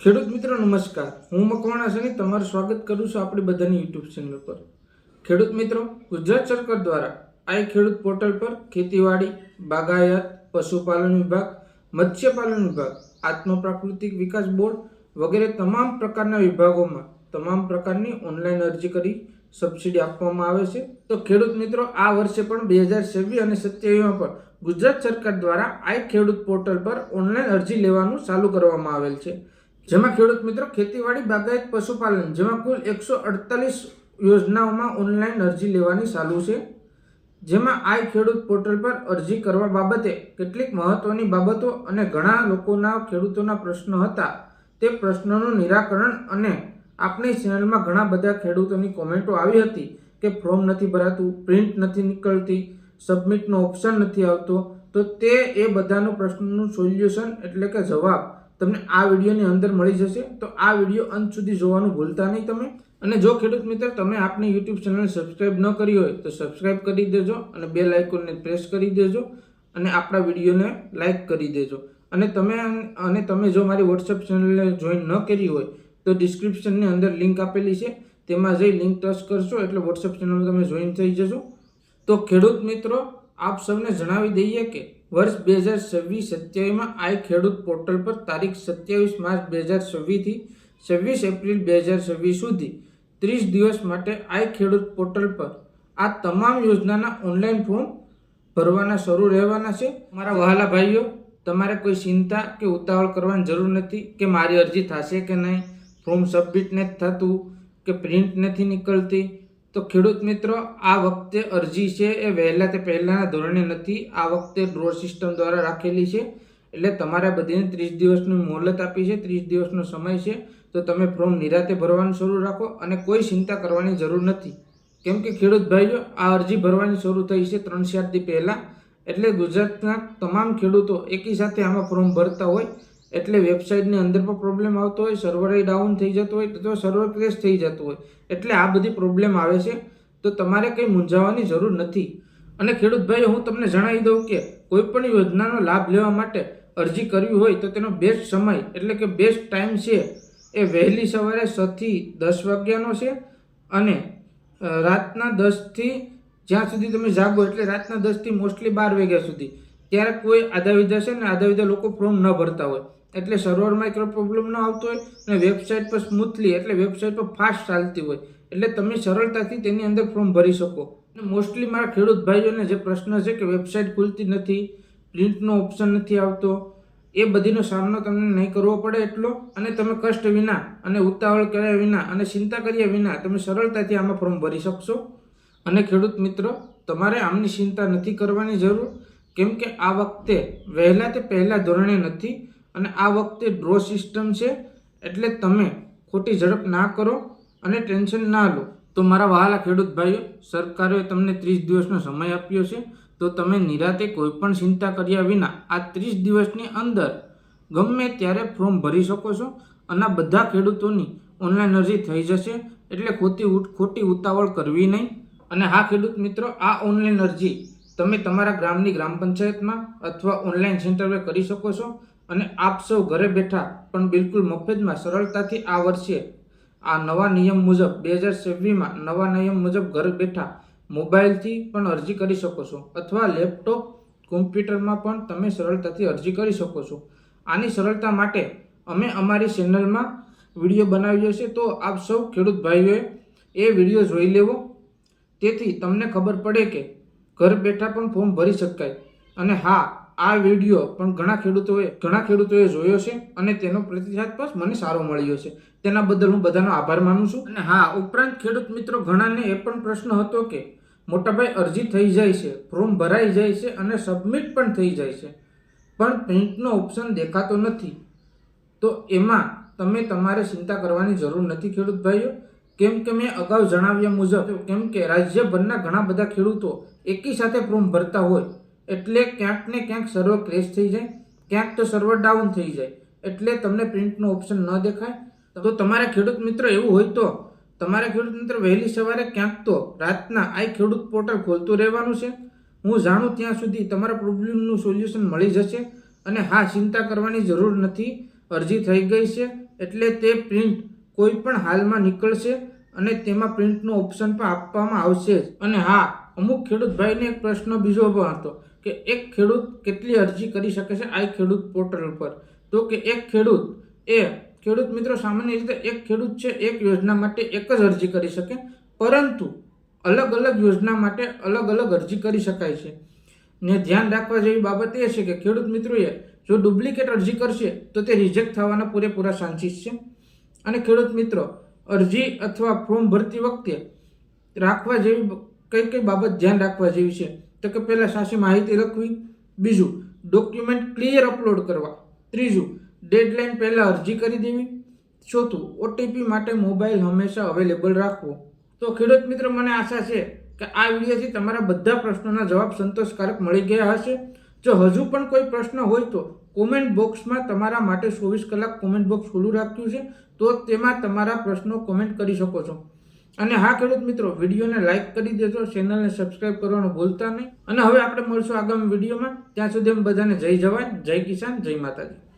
ખેડૂત મિત્રો નમસ્કાર, હું મકવાણા સની તમારું સ્વાગત કરું છું આપણી બધાની યુટ્યુબ ચેનલ પર। ખેડૂત મિત્રો, ગુજરાત સરકાર દ્વારા આઈ ખેડૂત પોર્ટલ પર ખેતીવાડી, બાગાયત, પશુપાલન વિભાગ, મત્સ્યપાલન વિભાગ, આત્મ પ્રાકૃતિક વિકાસ બોર્ડ વગેરે તમામ પ્રકારના વિભાગોમાં તમામ પ્રકારની ઓનલાઈન અરજી કરી સબસિડી આપવામાં આવે છે। તો ખેડૂત મિત્રો, આ વર્ષે પણ 2026 અને 27માં પણ ગુજરાત સરકાર દ્વારા આઈ ખેડૂત પોર્ટલ પર ઓનલાઈન અરજી લેવાનું ચાલુ કરવામાં આવેલ છે, જેમાં ખેડૂત મિત્રો ખેતીવાડી, બાગાયત, પશુપાલન જેમાં કુલ 148 યોજનાઓમાં ઓનલાઈન અરજી લેવાની ચાલુ છે। જેમાં આઈ ખેડૂત પોર્ટલ પર અરજી કરવા બાબતે કેટલીક મહત્વની બાબતો અને ઘણા લોકોના ખેડૂતોના પ્રશ્નો હતા તે પ્રશ્નોનું નિરાકરણ અને આપણી ચેનલમાં ઘણા બધા ખેડૂતોની કોમેન્ટો આવી હતી કે ફોર્મ નથી ભરાતું, પ્રિન્ટ નથી નીકળતી, સબમિટનો ઓપ્શન નથી આવતો। તો તે બધાનો પ્રશ્નનું સોલ્યુશન એટલે કે જવાબ તમને આ વિડીયોની અંદર મળી જશે। તો આ વિડીયો અંત સુધી જોવાનું ભૂલતા નહીં તમે। અને જો ખેડૂત મિત્ર તમે આપની યુટ્યુબ ચેનલ સબસ્ક્રાઇબ ન કરી હોય તો સબસ્ક્રાઇબ કરી દેજો અને બેલ આઇકોનને પ્રેસ કરી દેજો અને આપણા વિડીયોને લાઇક કરી દેજો। અને તમે જો મારી વોટ્સએપ ચેનલને જોઈન ન કરી હોય તો ડિસ્ક્રિપ્શનની અંદર લિંક આપેલી છે, તેમાં જઈ લિંક ટચ કરશો એટલે વોટ્સએપ ચેનલ તમે જોઈન થઈ જશો। તો ખેડૂત મિત્રો, આપ સૌને જણાવી દઈએ કે વર્ષ 2026-27માં આઈ ખેડૂત પોર્ટલ પર તારીખ 27 માર્ચ 2026 થી 26 એપ્રિલ 2026 સુધી 30 દિવસ માટે આઈ ખેડૂત પોર્ટલ પર આ તમામ યોજનાના ઓનલાઈન ફોર્મ ભરવાના શરૂ રહેવાના છે। મારા વહાલા ભાઈઓ, તમારે કોઈ ચિંતા કે ઉતાવળ કરવાની જરૂર નથી કે મારી અરજી થશે કે નહીં, ફોર્મ સબમિટ નથી થતું કે પ્રિન્ટ નથી નીકળતી। તો ખેડૂત મિત્રો, આ વખતે અરજી છે એ વહેલા તે પહેલાંના ધોરણે નથી, આ વખતે ડ્રો સિસ્ટમ દ્વારા રાખેલી છે। એટલે તમારે બધીને 30 દિવસની મોહલત આપી છે, 30 દિવસનો સમય છે। તો તમે ફોર્મ નિરાતે ભરવાનું શરૂ રાખો અને કોઈ ચિંતા કરવાની જરૂર નથી, કેમ કે ખેડૂત ભાઈઓ, આ અરજી ભરવાની શરૂ થઈ છે 3-4 દી પહેલાં। એટલે ગુજરાતના તમામ ખેડૂતો એકી સાથે આમાં ફોર્મ ભરતા હોય એટલે વેબસાઇટની અંદર પણ પ્રોબ્લેમ આવતો હોય, સર્વર ડાઉન થઈ જતો હોય તો સર્વર ક્રેશ થઈ જતું હોય, એટલે આ બધી પ્રોબ્લેમ આવે છે। તો તમારે કંઈ મૂંઝાવાની જરૂર નથી। અને ખેડૂત ભાઈઓ, હું તમને જણાવી દઉં કે કોઈ પણ યોજનાનો લાભ લેવા માટે અરજી કરવી હોય તો તેનો બેસ્ટ સમય એટલે કે બેસ્ટ ટાઈમ છે એ વહેલી સવારે 6 થી 10 વાગ્યાનો છે અને રાતના 10 થી જ્યાં સુધી તમે જાગો એટલે રાતના 10 થી મોસ્ટલી 12 વાગ્યા સુધી, ત્યારે કોઈ આધાવિધા છે ને આધાવિધા લોકો ફોર્મ ન ભરતા હોય એટલે સર્વરમાં એક પ્રોબ્લેમ ન આવતો હોય અને વેબસાઇટ પર સ્મૂથલી એટલે વેબસાઇટ પર ફાસ્ટ ચાલતી હોય એટલે તમે સરળતાથી તેની અંદર ફોર્મ ભરી શકો। મોસ્ટલી મારા ખેડૂત ભાઈઓને જે પ્રશ્ન છે કે વેબસાઇટ ખુલતી નથી, પ્રિન્ટનો ઓપ્શન નથી આવતો, એ બધીનો સામનો તમને નહીં કરવો પડે એટલો, અને તમે કષ્ટ વિના અને ઉતાવળ કર્યા વિના અને ચિંતા કર્યા વિના તમે સરળતાથી આમાં ફોર્મ ભરી શકશો। અને ખેડૂત મિત્રો, તમારે આમની ચિંતા નથી કરવાની જરૂર, કેમ કે આ વખતે વહેલા તે પહેલાં ધોરણે નથી અને આ વખતે ડ્રો સિસ્ટમ છે, એટલે તમે ખોટી ઝડપ ના કરો અને ટેન્શન ના લો। તો મારા વહાલા ખેડૂત ભાઈઓ, સરકારે તમને 30 દિવસનો સમય આપ્યો છે, તો તમે નિરાતે કોઈ પણ ચિંતા કર્યા વિના આ 30 દિવસની અંદર ગમે ત્યારે ફોર્મ ભરી શકો છો અને બધા ખેડૂતોની ઓનલાઈન અરજી થઈ જશે, એટલે ખોટી ઉતાવળ કરવી નહીં। અને હા ખેડૂત મિત્રો, આ ઓનલાઈન અરજી તમે તમારા ગ્રામની ગ્રામ પંચાયતમાં અથવા ઓનલાઈન સેન્ટર પર કરી શકો છો અને આપ સૌ ઘરે બેઠા પણ બિલકુલ મફતમાં સરળતાથી આ વર્ષે આ નવા નિયમ મુજબ 2026માં નવા નિયમ મુજબ ઘરે બેઠા મોબાઈલથી પણ અરજી કરી શકો છો અથવા લેપટોપ, કોમ્પ્યુટરમાં પણ તમે સરળતાથી અરજી કરી શકો છો। આની સરળતા માટે અમે અમારી ચેનલમાં વિડીયો બનાવ્યો છે, તો આપ સૌ ખેડૂત ભાઈઓએ એ વિડીયો જોઈ લેવો, તેથી તમને ખબર પડે કે ઘર બેઠા પણ ફોર્મ ભરી શકાય। અને હા, આ વિડીયો પણ ઘણા ખેડૂતોએ જોયો છે અને તેનો પ્રતિસાદ પણ મને સારો મળ્યો છે, તેના બદલ હું બધાનો આભાર માનું છું। અને હા, ઉપરાંત ખેડૂત મિત્રો, ઘણાને એ પણ પ્રશ્ન હતો કે મોટાભાઈ અરજી થઈ જાય છે, ફોર્મ ભરાઈ જાય છે અને સબમિટ પણ થઈ જાય છે, પણ પ્રિન્ટનો ઓપ્શન દેખાતો નથી। તો એમાં તમારે ચિંતા કરવાની જરૂર નથી ખેડૂત ભાઈઓ, કેમ કે મેં અગાઉ જણાવ્યા મુજબ, કેમ કે રાજ્યભરના ઘણા બધા ખેડૂતો એકી સાથે ફોર્મ ભરતા હોય એટલે ક્યાંક ને ક્યાંક સર્વર ક્રેશ થઈ જાય, ક્યાંક તો સર્વર ડાઉન થઈ જાય, એટલે તમને પ્રિન્ટનો ઓપ્શન ન દેખાય। તો તમારે ખેડૂત મિત્ર એવું હોય તો તમારે ખેડૂત મિત્ર વહેલી સવારે ક્યાંક તો રાતના આઈ ખેડૂત પોર્ટલ ખોલતું રહેવાનું છે। હું જાણું ત્યાં સુધી તમારા પ્રોબ્લેમનું સોલ્યુશન મળી જશે। અને હા, ચિંતા કરવાની જરૂર નથી, અરજી થઈ ગઈ છે એટલે તે પ્રિન્ટ કોઈ પણ હાલમાં નીકળશે અને તેમાં પ્રિન્ટનો ઓપ્શન પણ આપવામાં આવશે જ. અને હા, અમુક ખેડૂત ભાઈને એક પ્રશ્ન બીજો પણ હતો કે એક ખેડૂત કેટલી અરજી કરી શકે છે આ ખેડૂત પોર્ટલ પર. તો કે એક ખેડૂત મિત્રો સામાન્ય રીતે એક ખેડૂત છે એક યોજના માટે એક જ અરજી કરી શકે, પરંતુ અલગ અલગ યોજના માટે અલગ અલગ અરજી કરી શકાય છે. ને ધ્યાન રાખવા જેવી બાબત એ છે કે ખેડૂત મિત્રોએ જો ડુપ્લિકેટ અરજી કરશે તો તે રિજેક્ટ થવાના પૂરેપૂરા ચાન્સીસ છે. અને ખેડૂત મિત્રો અરજી અથવા ફોર્મ ભરતી વખતે રાખવા જેવી કઈ બાબત ધ્યાન રાખવા જેવી છે તો કે પહેલા સાચી માહિતી લખવી, બીજું ડોક્યુમેન્ટ ક્લિયર અપલોડ કરવા, ત્રીજું ડેડલાઇન પહેલા અરજી કરી દેવી, ચોથું ઓટીપી માટે મોબાઈલ હંમેશા અવેલેબલ રાખવો. તો ખેડૂત મિત્રો મને આશા છે કે આ વિડીયોથી તમારા બધા પ્રશ્નોના જવાબ સંતોષકારક મળી ગયા હશે. જો હજુ પણ કોઈ પ્રશ્ન હોય તો કોમેન્ટ બોક્સમાં તમારા માટે 24 કલાક કોમેન્ટ બોક્સ ખુલ્લું રાખ્યું છે, તો તેમાં તમારા પ્રશ્નો કોમેન્ટ કરી શકો છો. અને હા ખેડૂત મિત્રો, વિડીયોને લાઇક કરી દેજો, ચેનલને સબસ્ક્રાઇબ કરવાનું ભૂલતા નહીં. અને હવે આપણે મળશું આગામી વિડીયોમાં. ત્યાં સુધી બધાને જય જવાન, જય કિસાન, જય માતાજી.